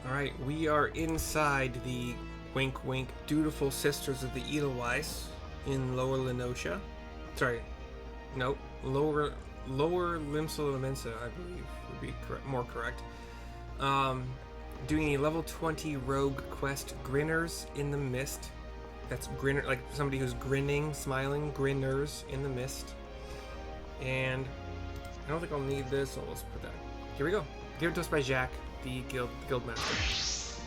Alright, we are inside the wink wink dutiful sisters of the Edelweiss in Lower Lenosha. Sorry, no, Lower Limsa Lemensa, I believe would be more correct. Doing a level 20 rogue quest, Grinners in the Mist. That's grinner, like somebody who's grinning, smiling, Grinners in the Mist. And I don't think I'll need this, so let's put that. Here we go. Give it to us by Jack, the guildmaster.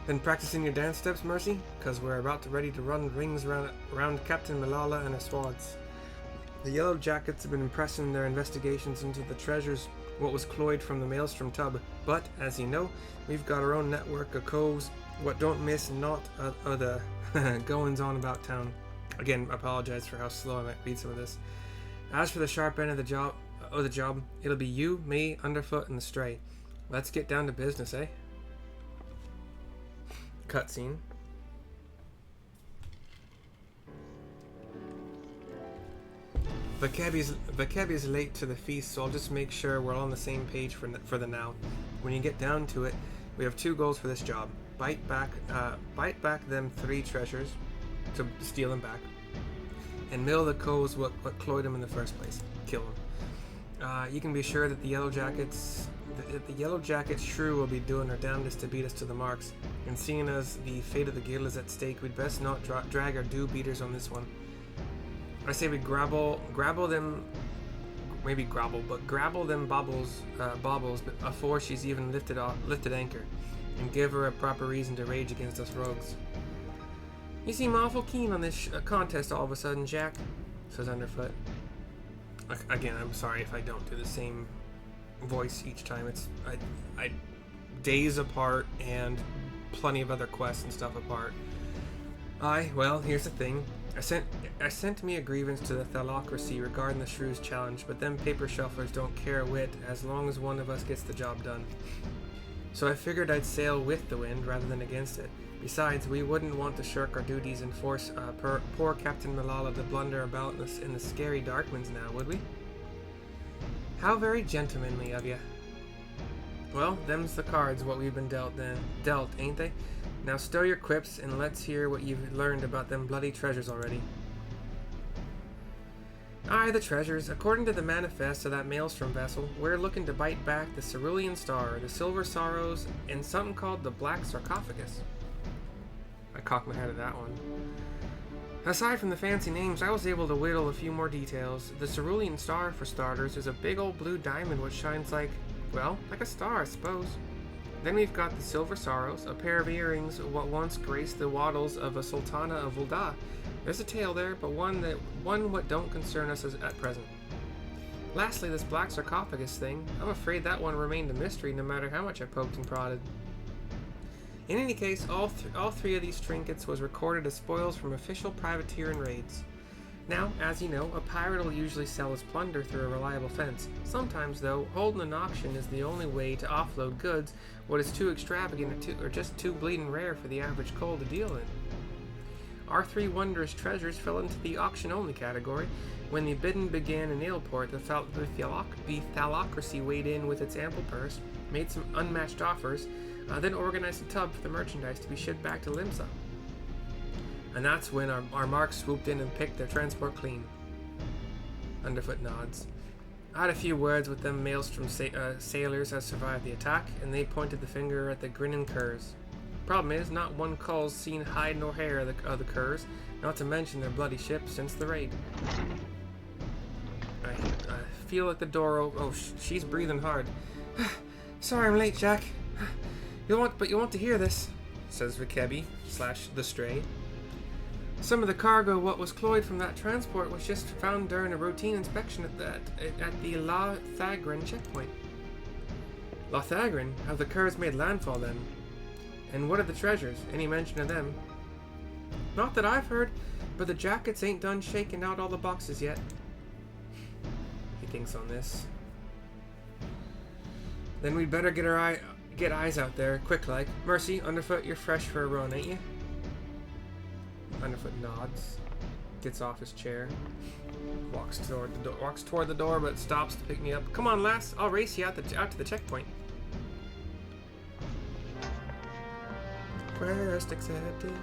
Then practicing your dance steps, Mercy, because we're about to ready to run rings around Captain Malala and her squads. The Yellowjackets have been impressing their investigations into the treasures, what was cloyed from the Maelstrom tub, but, as you know, we've got our own network of coves, what don't miss not of the goings on about town. Again, I apologize for how slow I might read some of this. As for the sharp end of the job, it'll be you, me, Underfoot, and the Stray. Let's get down to business, eh? Cutscene. The cabbie's late to the feast, so I'll just make sure we're all on the same page for the now. When you get down to it, we have two goals for this job: bite back them 3 treasures to steal them back, and mill the coves what cloyed them in the first place. Kill them. You can be sure that the Yellowjackets shrew will be doing her damnedest to beat us to the marks. And seeing as the fate of the guild is at stake, we'd best not drag our do-beaters on this one. I say we grabble them, maybe grabble, but grabble them baubles before she's even lifted anchor, and give her a proper reason to rage against us rogues. You seem awful keen on this contest all of a sudden, Jack, says Underfoot. Again, I'm sorry if I don't do the same voice each time. It's I days apart and plenty of other quests and stuff apart. Well, here's the thing. I sent me a grievance to the Thalocracy regarding the Shrew's challenge, but them paper shufflers don't care a whit as long as one of us gets the job done. So I figured I'd sail with the wind rather than against it. Besides, we wouldn't want to shirk our duties and force poor Captain Malala to blunder about in the scary Darklands now, would we? How very gentlemanly of you. Well, them's the cards what we've been dealt, ain't they? Now stow your quips and let's hear what you've learned about them bloody treasures already. Aye, the treasures. According to the manifest of that Maelstrom vessel, we're looking to bite back the Cerulean Star, the Silver Sorrows, and something called the Black Sarcophagus. I cocked my head at that one. Aside from the fancy names, I was able to whittle a few more details. The Cerulean Star, for starters, is a big old blue diamond which shines like a star, I suppose. Then we've got the Silver Sorrows, a pair of earrings what once graced the wattles of a Sultana of Ul'dah. There's a tale there, but one what don't concern us at present. Lastly, this Black Sarcophagus thing, I'm afraid that one remained a mystery no matter how much I poked and prodded. In any case, all 3 of these trinkets was recorded as spoils from official privateering raids. Now, as you know, a pirate will usually sell his plunder through a reliable fence. Sometimes, though, holding an auction is the only way to offload goods what is too extravagant or just too bleeding rare for the average coal to deal in. Our 3 wondrous treasures fell into the auction-only category. When the bidding began in Aleport, the Thalocracy weighed in with its ample purse, made some unmatched offers, then organized a tub for the merchandise to be shipped back to Limsa. And that's when our marks swooped in and picked their transport clean. Underfoot nods. I had a few words with them Maelstrom sailors as survived the attack, and they pointed the finger at the grinning curs. Problem is, not one cull's seen hide nor hair of the curs, not to mention their bloody ship since the raid. I feel at the door. Oh, she's breathing hard. Sorry I'm late, Jack. You'll want to hear this, says Vikebi / the Stray. Some of the cargo what was cloyed from that transport was just found during a routine inspection at the Lothagrin checkpoint. Lothagrin? Have the curs made landfall then? And what are the treasures? Any mention of them? Not that I've heard, but the jackets ain't done shaking out all the boxes yet. He thinks on this. Then we'd better get eyes out there, quick like. Mercy, Underfoot, you're fresh for a run, ain't you? Underfoot nods, gets off his chair, walks toward the door, but stops to pick me up. Come on, lass, I'll race you out to the checkpoint. Request accepted.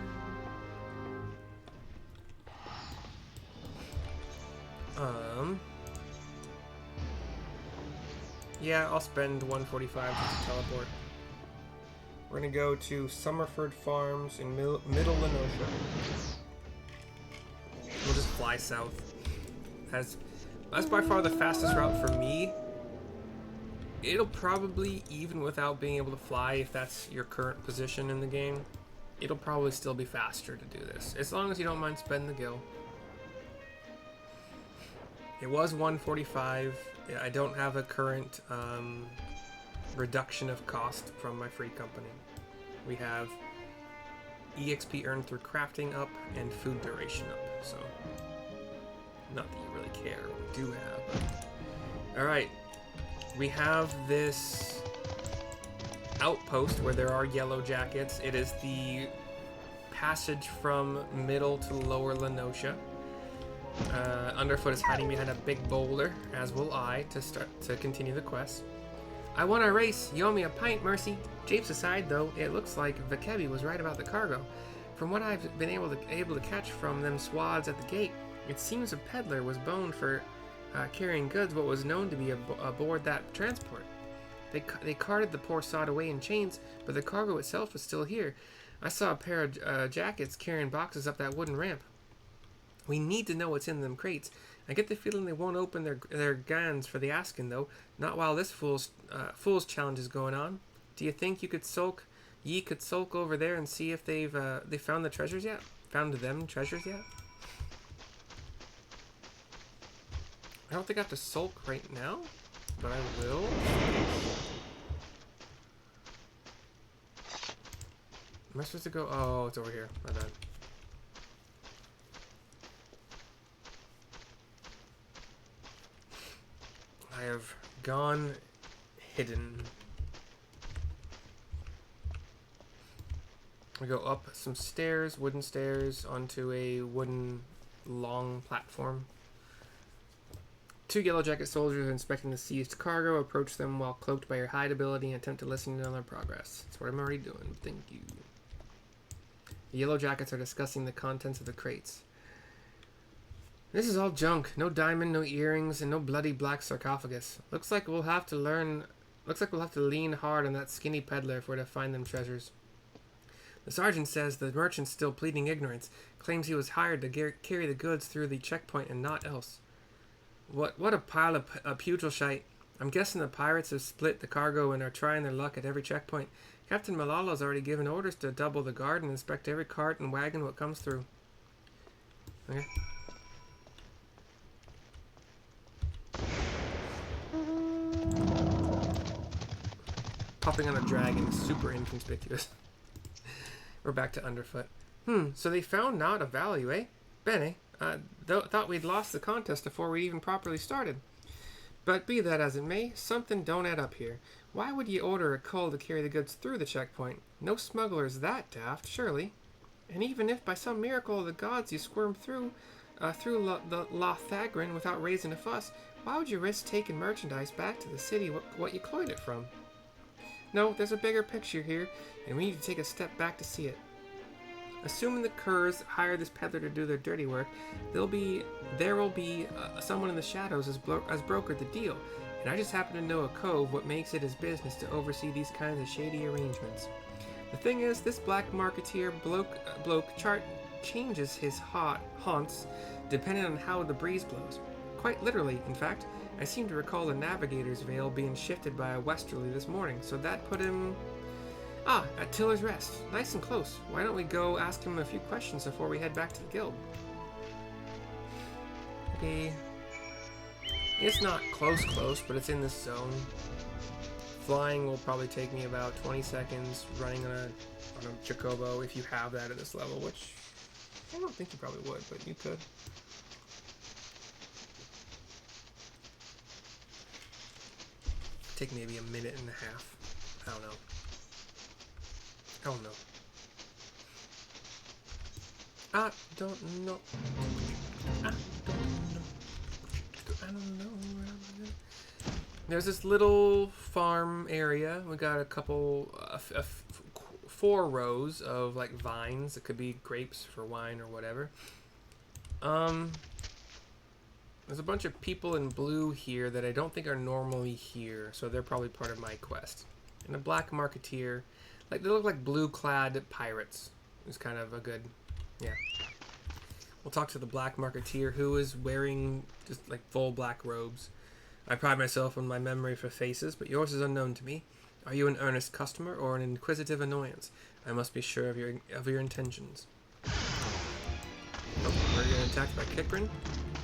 Yeah, I'll spend 145 just to teleport. We're gonna go to Summerford Farms in Middle Lenosha. We'll just fly south. That's by far the fastest route for me. It'll probably, even without being able to fly, if that's your current position in the game, it'll probably still be faster to do this, as long as you don't mind spending the gil. It was 145. I don't have a current reduction of cost from my free company. We have EXP earned through crafting up and food duration up, so not that you really care what we do have. Alright, we have this outpost where there are Yellowjackets. It is the passage from Middle to Lower Lenosha. Underfoot is hiding behind a big boulder, as will I, to continue the quest. I want a race. You owe me a pint, Mercy. Japes aside, though, it looks like Vakebi was right about the cargo. From what I've been able to catch from them swads at the gate, it seems a peddler was boned for carrying goods what was known to be aboard that transport. They carted the poor sod away in chains, but the cargo itself was still here. I saw a pair of jackets carrying boxes up that wooden ramp. We need to know what's in them crates. I get the feeling they won't open their guns for the asking, though. Not while this fool's challenge is going on. Do you think you could sulk? Ye could sulk over there and see if they found the treasures yet? Found them treasures yet? I don't think I have to sulk right now, but I will. Am I supposed to go? Oh, it's over here. My bad. I have gone hidden. We go up some stairs, wooden stairs, onto a wooden long platform. 2 Yellowjacket soldiers inspecting the seized cargo. Approach them while cloaked by your hide ability and attempt to listen to their progress. That's what I'm already doing. Thank you. The Yellowjackets are discussing the contents of the crates. This is all junk. No diamond, no earrings, and no bloody black sarcophagus. Looks like we'll have to lean hard on that skinny peddler if we're to find them treasures. The sergeant says the merchant's still pleading ignorance. Claims he was hired to carry the goods through the checkpoint and not else. What a pile of putrid shite. I'm guessing the pirates have split the cargo and are trying their luck at every checkpoint. Captain Malala's already given orders to double the guard and inspect every cart and wagon what comes through. Okay. Popping on a dragon is super inconspicuous. We're back to Underfoot. So they found not a value, eh? Bene, thought we'd lost the contest before we even properly started. But be that as it may, something don't add up here. Why would you order a cull to carry the goods through the checkpoint? No smuggler's that daft, surely. And even if by some miracle of the gods you squirm through the Lothagrin without raising a fuss, why would you risk taking merchandise back to the city what you cloyed it from? No, there's a bigger picture here, and we need to take a step back to see it. Assuming the curs hire this peddler to do their dirty work, there will be someone in the shadows as brokered the deal, and I just happen to know a cove what makes it his business to oversee these kinds of shady arrangements. The thing is, this black marketeer bloke changes his haunts depending on how the breeze blows. Quite literally, in fact. I seem to recall the navigator's veil being shifted by a westerly this morning, so that put him... at Tiller's Rest. Nice and close. Why don't we go ask him a few questions before we head back to the guild? Okay. It's not close, but it's in this zone. Flying will probably take me about 20 seconds. Running on a Chocobo, if you have that at this level, which I don't think you probably would, but you could. Take maybe a minute and a half. I don't know. I don't know. I don't know. I don't know. There's this little farm area. We got a couple, 4 rows of like vines. It could be grapes for wine or whatever. There's a bunch of people in blue here that I don't think are normally here, so they're probably part of my quest. And a black marketeer. Like, they look like blue-clad pirates. It's kind of a good... Yeah. We'll talk to the black marketeer, who is wearing just, like, full black robes. I pride myself on my memory for faces, but yours is unknown to me. Are you an earnest customer or an inquisitive annoyance? I must be sure of your intentions. Oh, we're getting attacked by Kikrin?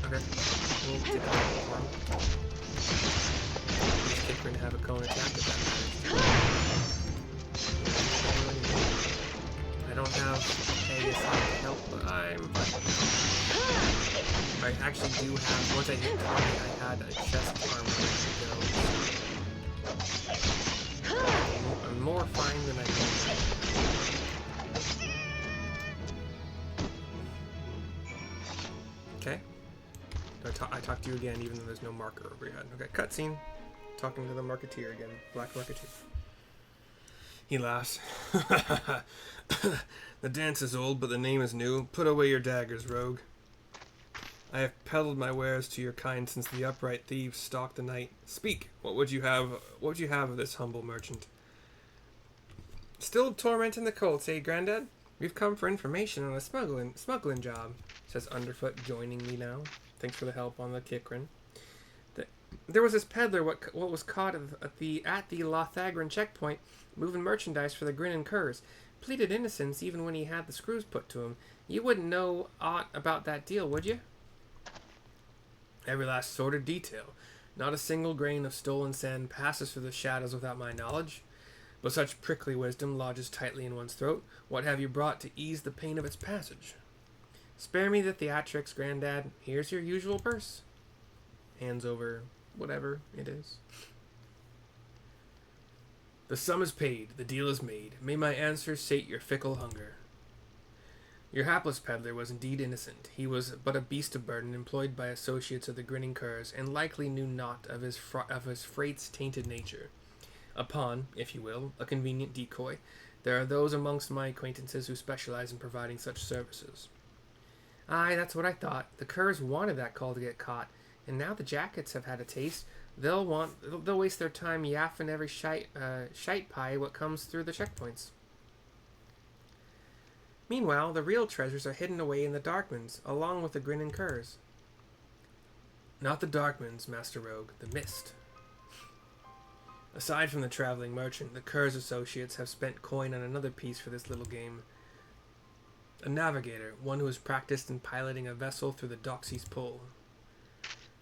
Okay. We'll take a look for him. Does Kikrin have a cone attack if that matters? I don't have Haggis to help, but I actually do have, once I hit target, I had a chest armor ready to go. I'm more fine than I think. Okay. I talked to you again, even though there's no marker over your head. Okay, cutscene. Talking to the marketeer again. Black marketeer. He laughs. The dance is old, but the name is new. Put away your daggers, rogue. I have peddled my wares to your kind since the upright thieves stalked the night. Speak. What would you have? What would you have of this humble merchant? Still tormenting the colts, eh, Grandad? We've come for information on a smuggling job, says Underfoot, joining me now. Thanks for the help on the Kikrin. There was this peddler what was caught at the Lothagran checkpoint, moving merchandise for the Grin and Curs. Pleaded innocence even when he had the screws put to him. You wouldn't know aught about that deal, would you? Every last sordid detail. Not a single grain of stolen sand passes through the shadows without my knowledge. But such prickly wisdom lodges tightly in one's throat. What have you brought to ease the pain of its passage? Spare me the theatrics, Grandad. Here's your usual purse. Hands over whatever it is. The sum is paid, the deal is made. May my answer sate your fickle hunger. Your hapless peddler was indeed innocent. He was but a beast of burden employed by associates of the grinning curs, and likely knew naught of his freight's tainted nature. Upon, if you will, a convenient decoy, there are those amongst my acquaintances who specialize in providing such services. Aye, that's what I thought. The curs wanted that call to get caught, and now the jackets have had a taste. They'll waste their time yaffing every shite pie what comes through the checkpoints. Meanwhile, the real treasures are hidden away in the Darkmans, along with the grinning curs. Not the Darkmans, Master Rogue, the Mist. Aside from the traveling merchant, the curs associates have spent coin on another piece for this little game. A navigator, one who has practiced in piloting a vessel through the Doxy's pull.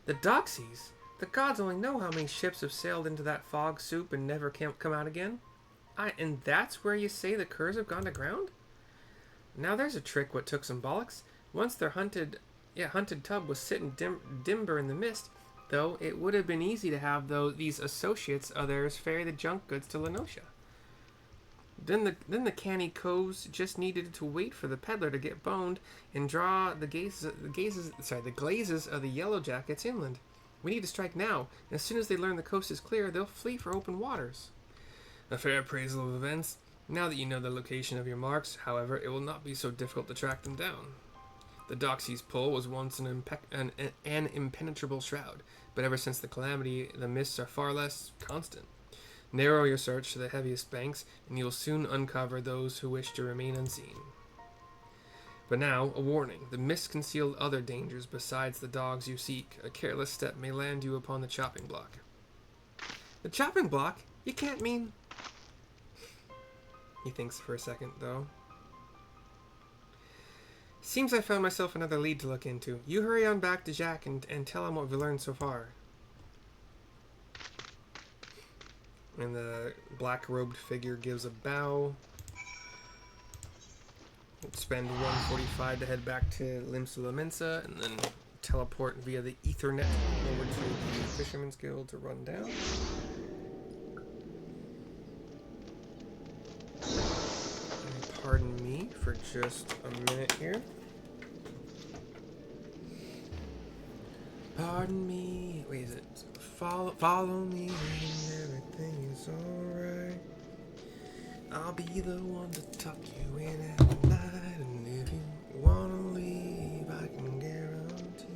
The Doxies? The gods only know how many ships have sailed into that fog soup and never come out again. And that's where you say the curs have gone to ground? Now there's a trick what took some bollocks. Once their hunted tub was sitting dimber in the mist, though it would have been easy to have these associates of theirs ferry the junk goods to Lenosha. Then the canny coves just needed to wait for the peddler to get boned and draw the glazes of the Yellowjackets inland. We need to strike now, and as soon as they learn the coast is clear, they'll flee for open waters. A fair appraisal of events. Now that you know the location of your marks, however, it will not be so difficult to track them down. The Doxy's Pull was once an impenetrable shroud, but ever since the calamity, the mists are far less constant. Narrow your search to the heaviest banks, and you'll soon uncover those who wish to remain unseen. But now, a warning. The mists conceal other dangers besides the dogs you seek. A careless step may land you upon the chopping block. The chopping block? You can't mean... He thinks for a second, though. Seems I found myself another lead to look into. You hurry on back to Jack and tell him what we've learned so far. And the black-robed figure gives a bow. We'll spend 145 to head back to Limsula Mensa, and then teleport via the Ethernet over to the Fisherman's Guild to run down. Pardon me for just a minute here. Pardon me. Wait, is it follow me and everything is alright? I'll be the one to tuck you in at night, and if you wanna leave, I can guarantee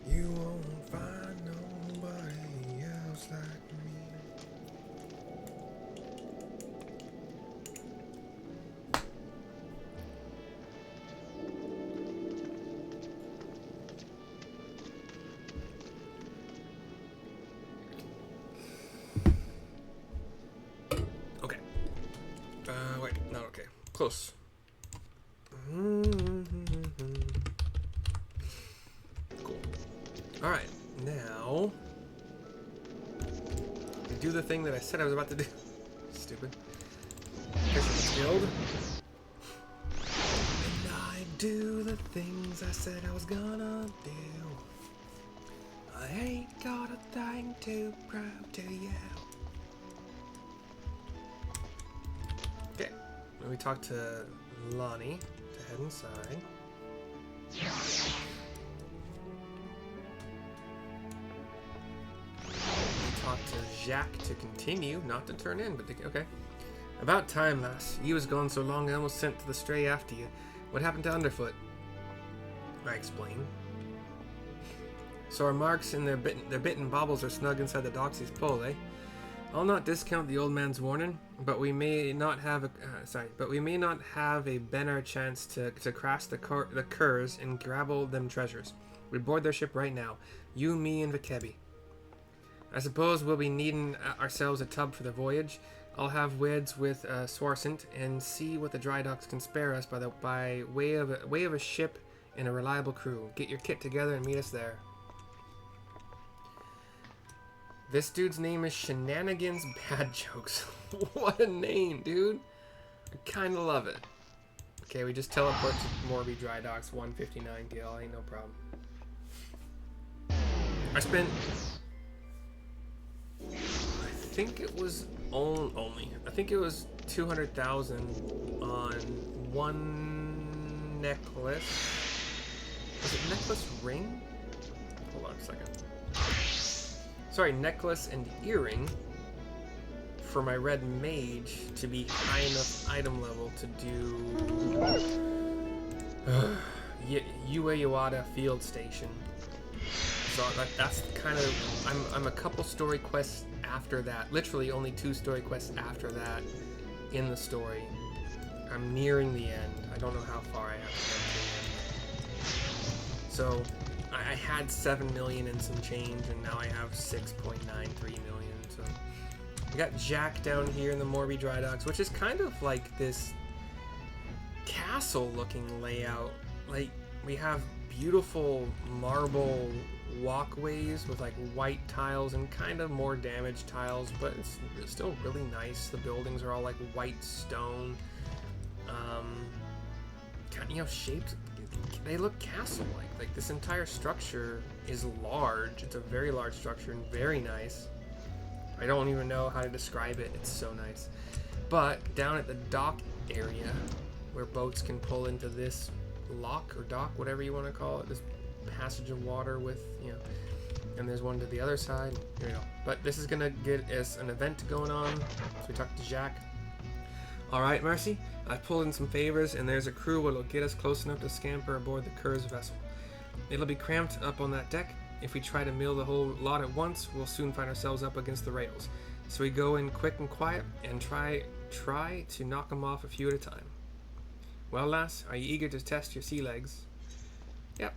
you won't find nobody else like me. Okay. Wait, not okay. Close. Cool. Alright, now we do the thing that I said I was about to do. Stupid. Guild. And I do the things I said I was gonna do. I ain't got a thing to prove to you. Okay, then we talk to Lonnie to head inside. We talk to Jack to continue, not to turn in, but to, okay. About time, lass. You was gone so long I almost sent the stray after you. What happened to Underfoot? I explain. So our marks and their bitten baubles are snug inside the doxy's pull, eh? I'll not discount the old man's warning, but we may not have a better chance to crash the curs and grabble them treasures. We board their ship right now. You, me, and Vikebi. I suppose we'll be needing ourselves a tub for the voyage. I'll have words with Swarsant and see what the dry docks can spare us by way of a ship and a reliable crew. Get your kit together and meet us there. This dude's name is Shenanigans Bad Jokes. What a name, dude. I kind of love it. Okay, we just teleport to Morby Dry Docks, 159 gil. Ain't no problem. I spent... I think it was only. I think it was 200,000 on one necklace. Was it necklace ring? Hold on a second. Sorry, necklace and earring for my red mage to be high enough item level to do Uewada Field Station. So that's kind of I'm a couple story quests after that. Literally only 2 story quests after that in the story. I'm nearing the end. I don't know how far I have to get to the end. So I had 7 million and some change, and now I have 6.93 million. So we got Jack down here in the Morby Dry Docks, which is kind of like this castle-looking layout. Like, we have beautiful marble walkways with like white tiles and kind of more damaged tiles, but it's still really nice. The buildings are all like white stone, shaped. They look castle-like. Like, this entire structure is large. It's a very large structure and very nice. I don't even know how to describe it. It's so nice. But down at the dock area, where boats can pull into this lock or dock, whatever you want to call it, this passage of water with, and there's one to the other side. Here we go. But this is gonna get us an event going on. So we talked to Jack. Alright, Mercy, I've pulled in some favors, and there's a crew what'll get us close enough to scamper aboard the Cur's vessel. It'll be cramped up on that deck. If we try to mill the whole lot at once, we'll soon find ourselves up against the rails. So we go in quick and quiet, and try to knock them off a few at a time. Well, lass, are you eager to test your sea legs? Yep.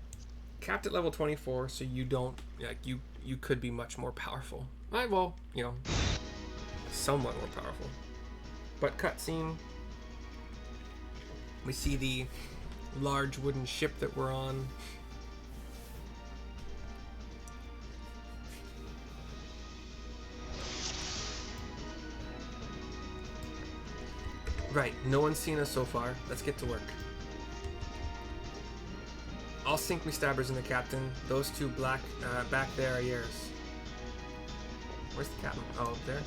Capped at level 24, so you don't, you could be much more powerful. Well, somewhat more powerful. But cutscene, we see the large wooden ship that we're on. Right, no one's seen us so far. Let's get to work. I'll sink me stabbers in the captain. Those 2 black back there are yours. Where's the captain? Oh, up there.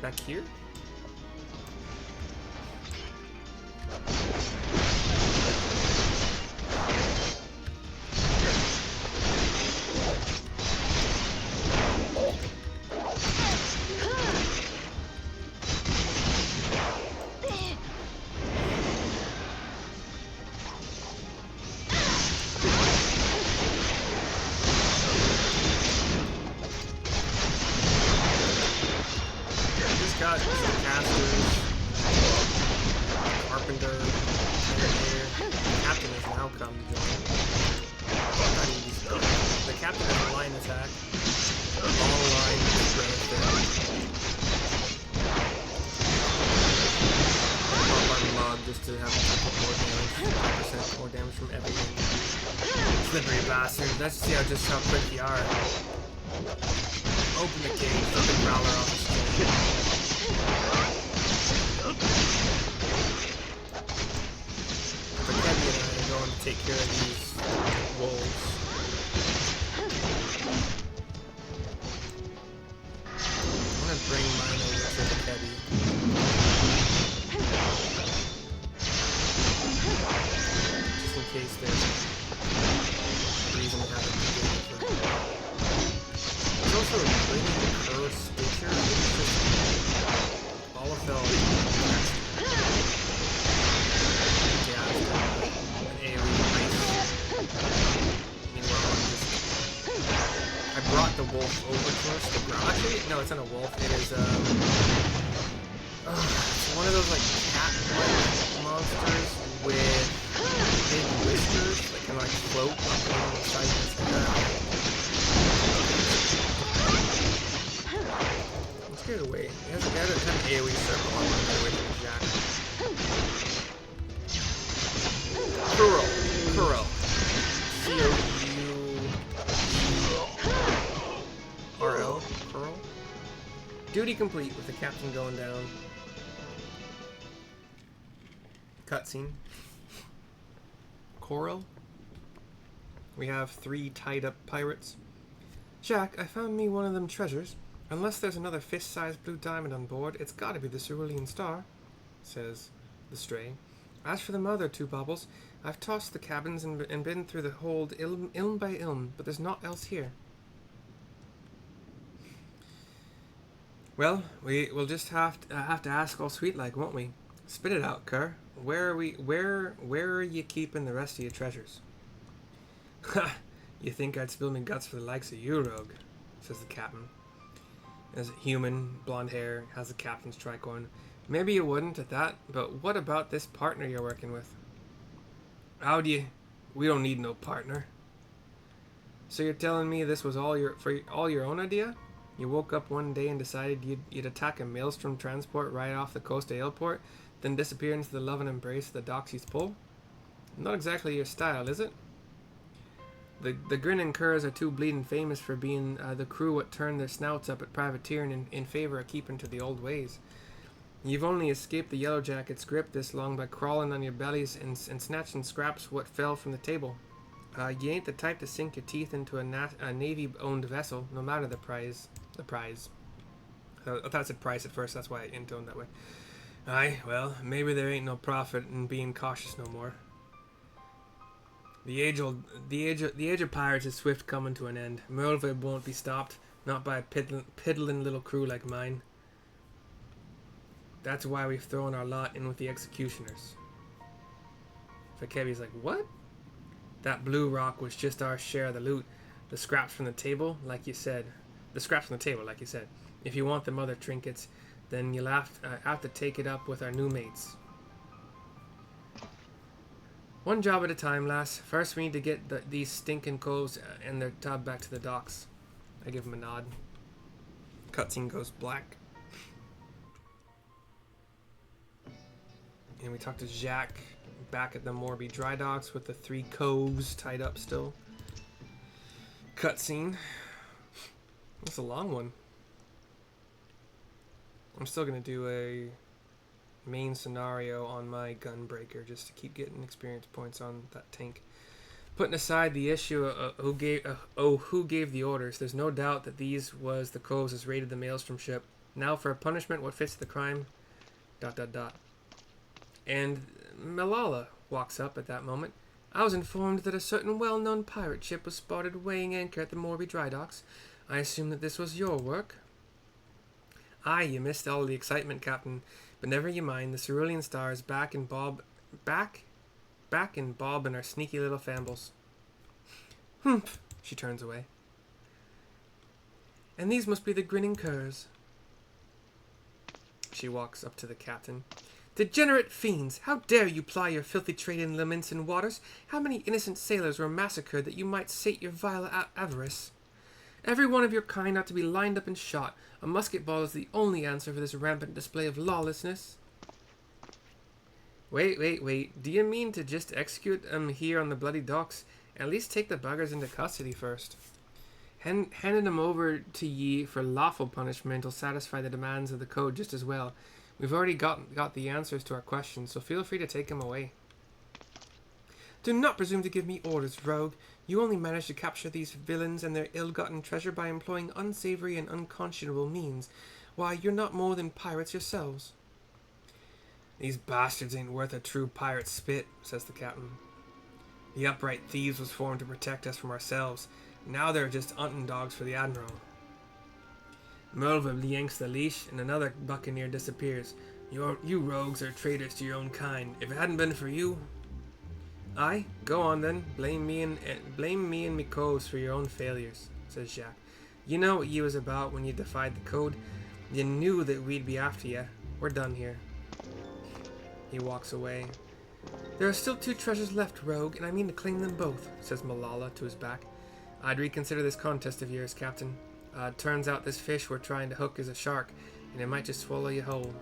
Back here? got some casters, carpenter, here. The captain has now come to join. The captain has a line attack. Long line spread there. Pop our mug just to have a couple more damage. 5% more damage from everything. Slippery bastard. Let's see just how quick you are. Open the cage, let the growler off the stage. But Kevin and I are going to take care of these wolves. I'm going to bring mine over to the Kevin. Just in case there's a reason to have it together. There's also a Grinners curse stitcher. All of them. Yeah, an AoE ice. Meanwhile, I brought the wolf over to us to ground. Actually, no, it's not a wolf. It is it's one of those like cat-like monsters with big whiskers that can like float on the side of its head. Let's get it away. It has a kind of AoE circle on the way from the jack. Curl. C-O-U-R-L. Curl. Duty complete with the captain going down. Cutscene. Coral. We have 3 tied up pirates. Jack, I found me one of them treasures. Unless there's another fist-sized blue diamond on board, it's gotta be the cerulean star, says the stray. As for the other 2 baubles, I've tossed the cabins and been through the hold ilm by ilm, but there's naught else here. Well, we'll just have to ask all sweet like, won't we? Spit it out, Kerr. Where are you keeping the rest of your treasures? Ha! You think I'd spill me guts for the likes of you, Rogue? Says the captain. As human, blonde hair, has the captain's tricorn. Maybe you wouldn't at that, but what about this partner you're working with? How do you? We don't need no partner. So you're telling me this was all your own idea? You woke up one day and decided you'd attack a maelstrom transport right off the coast of Ailport, then disappear into the love and embrace of the Doxies Pull? Not exactly your style, is it? The grinning curs are too bleeding famous for being the crew what turned their snouts up at privateering in favor of keeping to the old ways. You've only escaped the Yellowjackets' grip this long by crawling on your bellies and snatching scraps what fell from the table. You ain't the type to sink your teeth into a Navy-owned vessel, no matter the prize. I thought it said price at first, that's why I intoned that way. Aye, well, maybe there ain't no profit in being cautious no more. The age of pirates is swift coming to an end. Merlwyb won't be stopped, not by a piddling little crew like mine. That's why we've thrown our lot in with the executioners. Fakevi's like, what? That blue rock was just our share of the loot. The scraps from the table, like you said. If you want them other trinkets, then you'll have to take it up with our new mates. One job at a time, lass. First we need to get these stinking coves and their tub back to the docks. I give him a nod. Cutscene goes black. And we talk to Jacques back at the Morby dry docks with the 3 coves tied up still. Cutscene. That's a long one. I'm still going to do a main scenario on my gunbreaker just to keep getting experience points on that tank. Putting aside the issue of who gave the orders, there's no doubt that these was the coves as raided the Maelstrom ship. Now for a punishment, what fits the crime? ... And Malala walks up at that moment. I was informed that a certain well-known pirate ship was spotted weighing anchor at the Morby dry docks. I assume that this was your work. Aye, you missed all the excitement, Captain. But never you mind, the cerulean star is back in Bob and our sneaky little fambles. Humph, she turns away. And these must be the grinning curs. She walks up to the captain. Degenerate fiends! How dare you ply your filthy trade in Leminson waters? How many innocent sailors were massacred that you might sate your vile avarice? Every one of your kind ought to be lined up and shot. A musket ball is the only answer for this rampant display of lawlessness. Wait. Do you mean to just execute them here on the bloody docks? At least take the buggers into custody first. Handing them over to ye for lawful punishment will satisfy the demands of the code just as well. We've already got the answers to our questions, so feel free to take them away. Do not presume to give me orders, rogue. You only managed to capture these villains and their ill-gotten treasure by employing unsavory and unconscionable means. Why, you're not more than pirates yourselves. These bastards ain't worth a true pirate's spit, says the captain. The upright thieves was formed to protect us from ourselves. Now they're just hunting dogs for the admiral. Melville yanks the leash, and another buccaneer disappears. You rogues are traitors to your own kind. If it hadn't been for you... Aye, go on then. Blame me and me coves for your own failures, says Jacques. You know what you was about when you defied the code. You knew that we'd be after you. We're done here. He walks away. There are still 2 treasures left, rogue, and I mean to claim them both, says Malala to his back. I'd reconsider this contest of yours, Captain. Turns out this fish we're trying to hook is a shark, and it might just swallow you whole.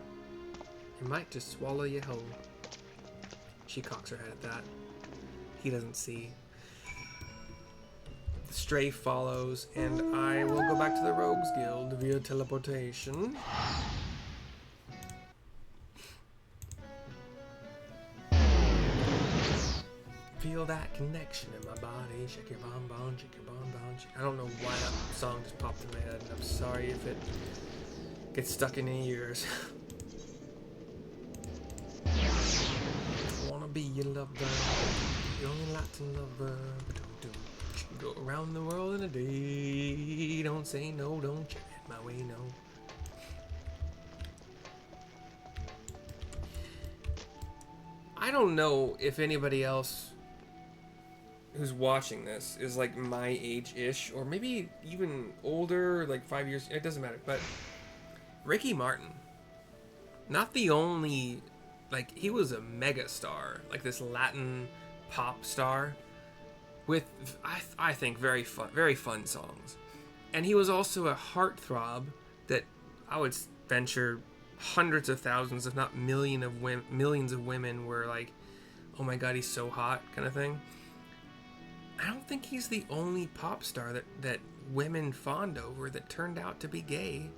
She cocks her head at that. He doesn't see. The stray follows, and I will go back to the Rogues Guild via teleportation. Feel that connection in my body. Shake your bonbon, shake your bonbon. I don't know why that song just popped in my head, and I'm sorry if it gets stuck in your ears. Wanna be your lover, the only Latin lover. Go around the world in a day. Don't say no, don't you get my way, no. I don't know if anybody else who's watching this is like my age-ish, or maybe even older, like 5 years. It doesn't matter. But Ricky Martin, not the only, like, he was a mega star, like this Latin pop star with, I think, very fun songs. And he was also a heartthrob that I would venture hundreds of thousands, if not millions of women were like, oh my god, he's so hot, kind of thing. I don't think he's the only pop star that women fawned over that turned out to be gay.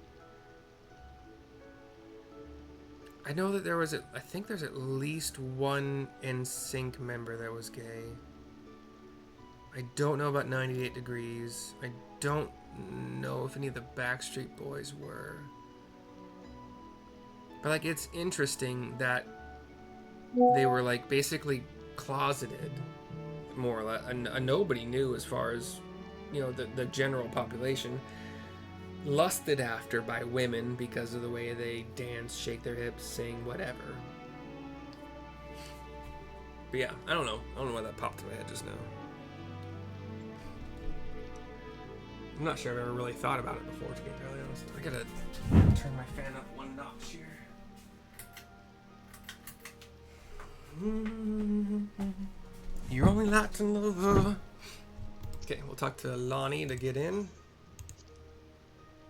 I know that I think there's at least one NSYNC member that was gay. I don't know about 98 Degrees. I don't know if any of the Backstreet Boys were. But, like, it's interesting that they were, like, basically closeted, more or less. And nobody knew, as far as, you know, the general population. Lusted after by women because of the way they dance, shake their hips, sing, whatever. But yeah, I don't know why that popped in my head just now. I'm not sure I've ever really thought about it before, to be entirely honest. I gotta turn my fan up one notch here. You're only Latin lover. Okay, we'll talk to Lonnie to get in.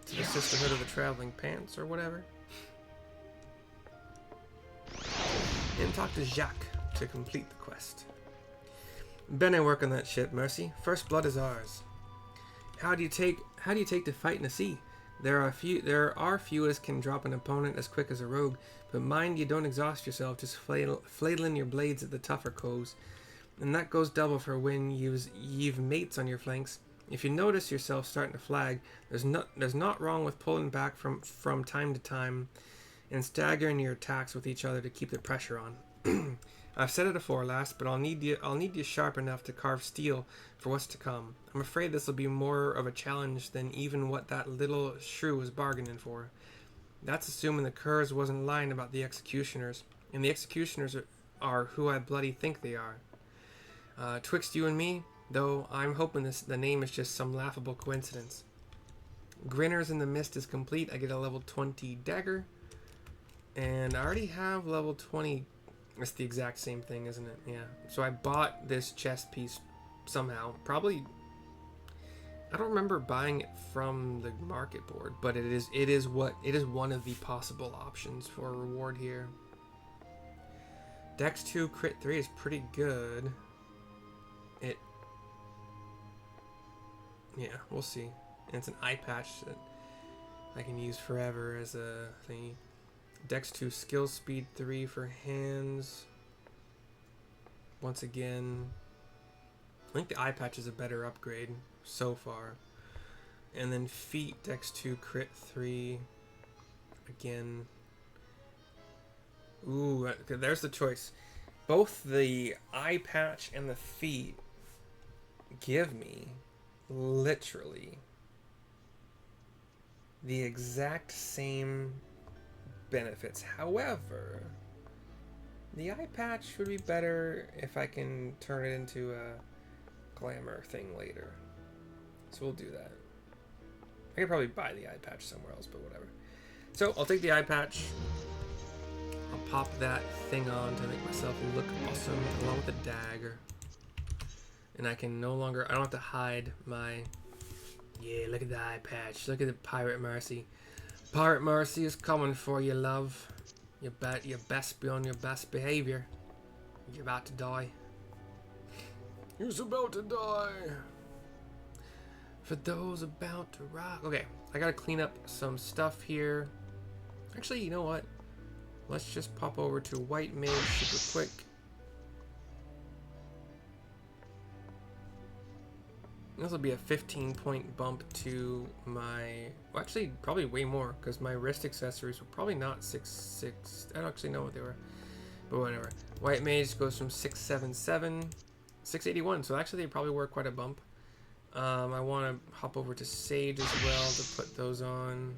To the Sisterhood of the Traveling Pants or whatever. And talk to Jacques to complete the quest. Been work on that ship, Mercy. First blood is ours. How do you take to fight in the sea? There are few as can drop an opponent as quick as a rogue, but mind you don't exhaust yourself, just flailing your blades at the tougher coves. And that goes double for when you've mates on your flanks. If you notice yourself starting to flag, there's not wrong with pulling back from time to time and staggering your attacks with each other to keep the pressure on. I've said it before, lass, but I'll need you sharp enough to carve steel for what's to come. I'm afraid this will be more of a challenge than even what that little shrew was bargaining for. That's assuming the curs wasn't lying about the executioners, and the executioners are who I bloody think they are. Twixt you and me, though, I'm hoping the name is just some laughable coincidence. Grinners in the Mist is complete. I get a level 20 dagger. And I already have level 20. It's the exact same thing, isn't it? Yeah. So I bought this chest piece somehow. Probably, I don't remember buying it from the market board, but it is one of the possible options for a reward here. Dex 2 crit 3 is pretty good. Yeah, we'll see. And it's an eye patch that I can use forever as a thingy. Dex 2 skill speed 3 for hands. Once again, I think the eye patch is a better upgrade so far. And then feet, Dex 2 crit 3. Again. Ooh, there's the choice. Both the eye patch and the feet give me literally the exact same benefits. However, the eye patch would be better if I can turn it into a glamour thing later. So we'll do that. I could probably buy the eye patch somewhere else, but whatever. So I'll take the eye patch. I'll pop that thing on to make myself look awesome along with the dagger. And I can no longer, I don't have to hide my, yeah, look at the eye patch. Look at the Pirate Mercy. Pirate Mercy is coming for you, love. You best be on your best behavior. You're about to die. You're about to die. For those about to rock. Okay, I gotta clean up some stuff here. Actually, you know what? Let's just pop over to White Mage super quick. This will be a 15-point bump to my... Well, actually, probably way more, because my wrist accessories were probably not 6'6". I don't actually know what they were, but whatever. White Mage goes from 677, 681, so actually they probably were quite a bump. I want to hop over to Sage as well to put those on.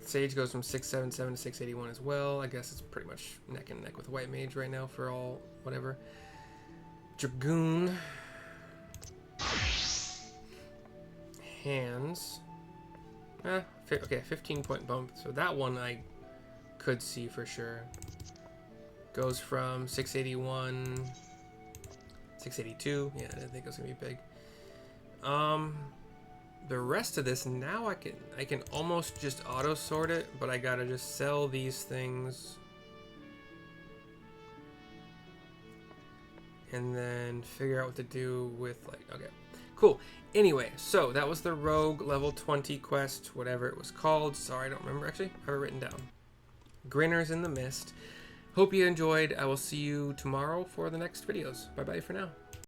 Sage goes from 677 to 681 as well. I guess it's pretty much neck and neck with White Mage right now for all whatever. Dragoon. Hands. Okay, 15-point bump. So that one I could see for sure. Goes from 681, 682. Yeah, I didn't think it was gonna be big. The rest of this, now I can almost just auto sort it, but I gotta just sell these things and then figure out what to do with, like, okay, cool. Anyway, so that was the Rogue level 20 quest, whatever it was called. Sorry, I don't remember. Actually, I have it written down. Grinners in the Mist. Hope you enjoyed. I will see you tomorrow for the next videos. Bye bye for now.